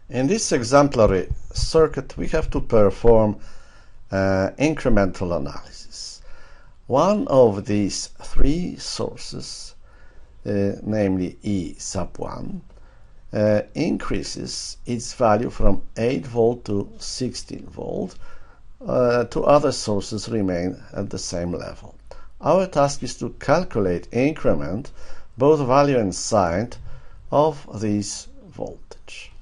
In this exemplary circuit, we have to perform incremental analysis. One of these three sources, namely E sub 1, increases its value from 8 volt to 16 volt. Two other sources remain at the same level. Our task is to calculate increment, both value and sign, of this voltage.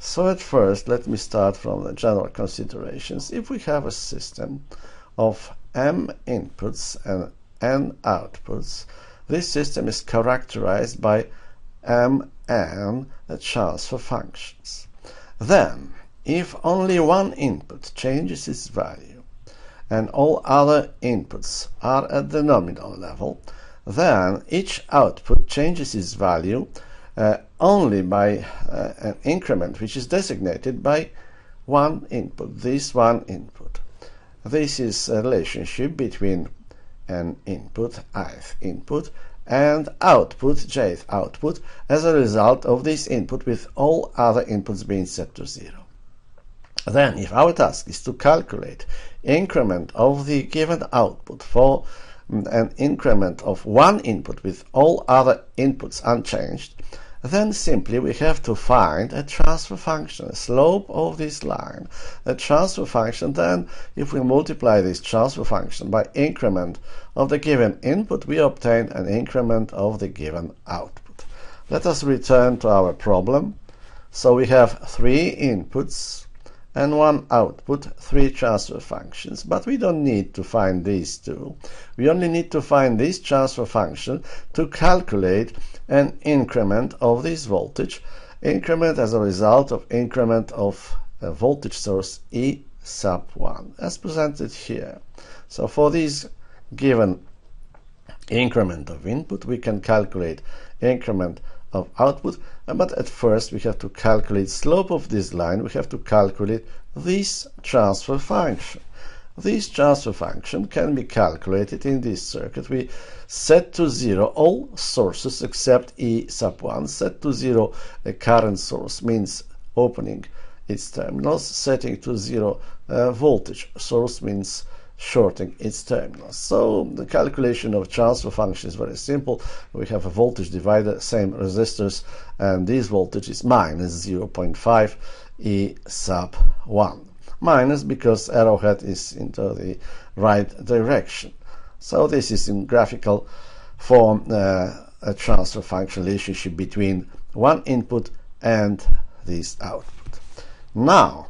So at first, let me start from the general considerations. If we have a system of m inputs and n outputs, this system is characterized by mn transfer functions. Then, if only one input changes its value and all other inputs are at the nominal level, then each output changes its value only by an increment which is designated by one input, this one input. This is a relationship between an input, ith input, and output, jth output, as a result of this input with all other inputs being set to 0. Then, if our task is to calculate increment of the given output for an increment of one input with all other inputs unchanged, then simply we have to find a transfer function, a slope of this line, a transfer function. Then if we multiply this transfer function by increment of the given input, we obtain an increment of the given output. Let us return to our problem. So we have 3 inputs and 1 output, 3 transfer functions, but we don't need to find these two. We only need to find this transfer function to calculate an increment of this voltage, increment as a result of increment of a voltage source E sub 1, as presented here. So for this given increment of input, we can calculate increment of output, but at first we have to calculate slope of this line. We have to calculate this transfer function. This transfer function can be calculated in this circuit. We set to 0 all sources except E sub 1. Set to 0 a current source means opening its terminals. Setting to 0 voltage source means shorting its terminals. So the calculation of transfer function is very simple. We have a voltage divider, same resistors, and this voltage is minus 0.5 E sub 1. Minus because arrowhead is into the right direction. So this is in graphical form a transfer function relationship between one input and this output. Now,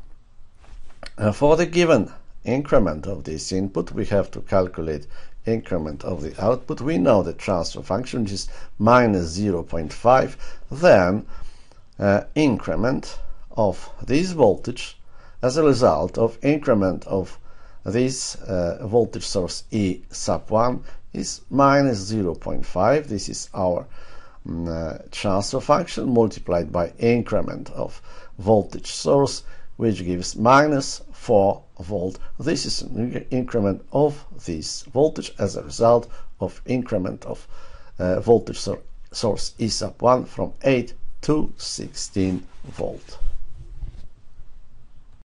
for the given increment of this input, we have to calculate increment of the output. We know the transfer function, which is minus 0.5. Then increment of this voltage as a result of increment of this voltage source E sub 1 is minus 0.5. This is our transfer function multiplied by increment of voltage source, which gives minus 4 volt. This is an increment of this voltage as a result of increment of voltage source E sub 1 from 8 to 16 volt.